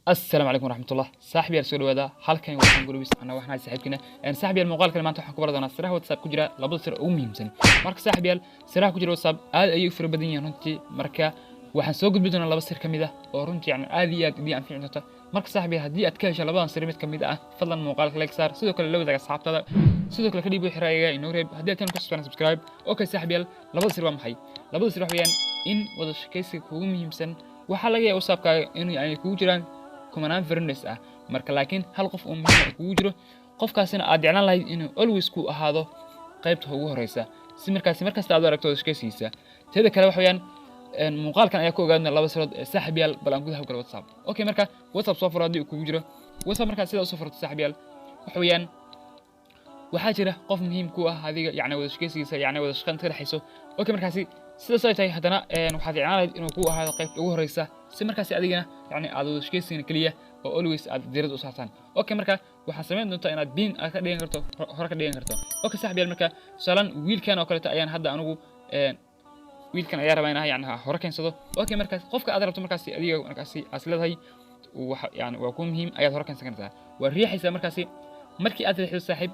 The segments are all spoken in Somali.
السلام عليكم ورحمة الله صاحبي السؤال هذا halkan waxaan gurubis ana waxaan saaxiibkina saaxiibiyal muuqaalkan maanta waxaan ku baran doonaa siraha WhatsApp ku jira laba sir oo muhiimsan marka saaxiibiyal siraha ku jira WhatsApp aad ayay u fara badan yihiin runtii marka waxaan soo gudbin doonaa laba sir kamid ah oo runtii yani aad iyo aad idin anfici doonta marka saaxiibiyal haddii aad ka hesho labadan sir mid kamid ah fadlan muuqaalka like saar sidoo kale la wadaag asxaabtada sidoo kale ka dhiib wixii ra'yiga inoo reeb haddii aad kan ku subscribe okay saaxiibiyal labada sir waa maxay labada sir wax weeyaan in wada shaqaysiga ugu muhiimsan waxa laga yaabaa WhatsApp-kaaga inuu yani kugu jiraan kumanaan friends ah marka laakiin hal qof oo muhiim ah kugu jiro qofkaasina aad jeclaan lahayd inuu always ku ahaado qaybta ugu horeysa si markasta aad aragto shaqaysiisa teeda kale wax weeyaan muuqaalkan ayaa ku ogaadna laba sirood saaxiibayaal bal aan gudaha u galo WhatsApp okay marka WhatsApp soo furo haddii uu kugu jiro WhatsApp marka sida u soo furto saaxiibayaal wax weeyaan waxaa jira qof muhiim ku ah adiga yani wada shaqaysiisa yani wada shaqayn ka dhaxayso okay markaasi sidaas ay tahay haddana waxaad jeclaan lahayd inuu ku ahaado qaybta ugu horeysa si markaasi adigana yani aad wada shaqaysiin kaliya oo always aad diirad u saartaan okay marka waxaan sameyn doontaa inaad bin ka dhigan karto hore ka dhigan karto okay saaxiibayaal marka salan wiilkan oo kale ayaan hadda anigu wiilkan ayaa rabaa inaan yani hore keensado okay markaas qofka aad rabto markaasi adiga markaasi asleedahay waxa yani waa ku muhiim ayaad hore keensan kartaa waa riixaysa markaasi markii aad riixdo saaxiib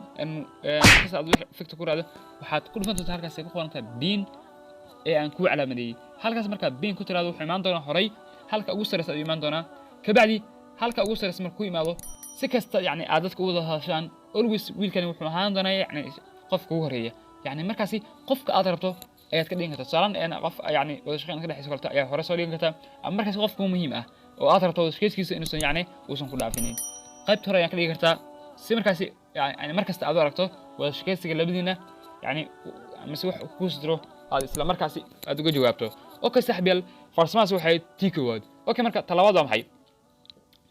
markaas aad fikta ku raado waxaad ku dhufan doontaa halkaas ku qorantaa bin aan ku calaamadeeyay halkaas marka bin ku tiraado wuxuu imaan doonaa horay halka ugu sareysa ayuu imaan doonaa kabacdi halka ugu sareysa markuu imaado si kasta yani aad dadka u wada hadashaan always wiilkani wuxuu ahaan doonaa yani qofka ugu horeeya yani markaasi qofka aad rabto ayaad ka dhigan kartaa tusaale qof yani wada shaqayn ka dhaxayso kalta ayaa hore soo dhigan kartaa ama markaasi qofka muhiim ah oo aad rabto wada shaqayskiisa inuusan yani uusan ku dhaafinin qaybta hore ayaad ka dhigan kartaa si markaasi yani markasta aad u aragto wada shaqaysiga labadiina yani mise wax ku sidro aad isla markaasi aad uga jawaabto okay saaxiibayaal farsamadaas waxay tii koowaad okay marka talabaad waa maxay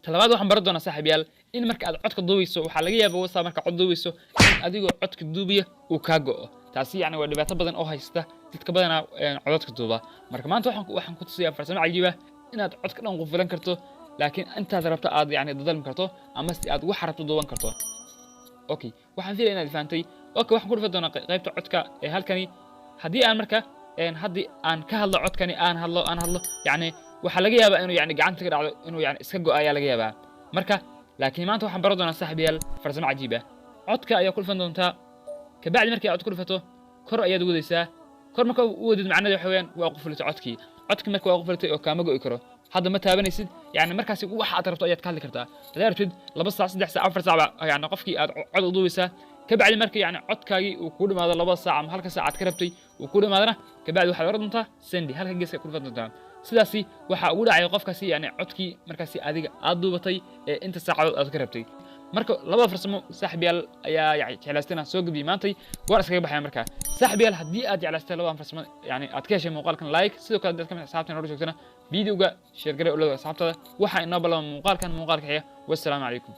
talabaad waxaan baran doonaa saaxiibayaal in marka aad codka duubayso waxaa laga yaabaa WhatsApp marka cod duubayso in adigoo codka duubaya uu kaa go'o taasi yani waa dhibaato badan oo haysta dadka badanaa codadka duuba marka maanta waxaan ku tusayaa farsamo cajiib ah inaad codka dhan qufilan karto laakiin intaad rabto aad yani dadalmi karto ama si aad wax rabto duuban karto okay waxaan filayaa inaad fahantay okay waxaan ku dhufan doonaa qaybta codka ee halkani haddii aan marka haddii aan ka hadlo codkani aan hadlo yani waxa laga yaabaa inuu yani gacanta ka dhacdo inuu yani iska go'o ayaa laga yaabaa marka laakiin maanta waxaan baran doonaa saaxiibayaal farsamo cajiib ah codka ayaa ku dhufan doontaa kabacdi markii aad ku dhufato kor ayaad wadaysaa kor marka u wadid macnaheedu waxa weeyaan waa qufultay codkii marka waa qufultay oo kaama go'i karo hadda ma taabanaysid yani markaasi waxa aad rabto ayaad ka hadli kartaa haddii rabtid 2 saac 3 saac 4 saac yani qofkii aad cod u duubaysaa kabacdi markii yani codkaagii uu ku dhimaado 2 saac ama halka saac aad ka rabtay uu ku dhimaadana kabacdi waxaad oran doontaa sendi halka geeska ku dhufan doontaa sidaasi waxa ugu dhacay qofkaasi yani codkii markaasi adiga aad duubatay ee inta saacadood aad ka rabtay marka labada farsamo saaxiibayaal ayaa jeclaysteen soo gudbiyay maantay war iskaga baxay marka saaxiibayaal haddii aad jeclaysteen labadan farsamo yani aad ka heshay muuqaalkan like sidoo kale dadka asxaabteena hor joogtana videoga share garay oo la asxaabtada waxa inoo ballan muuqaalkan xiga wassalaamu calaykum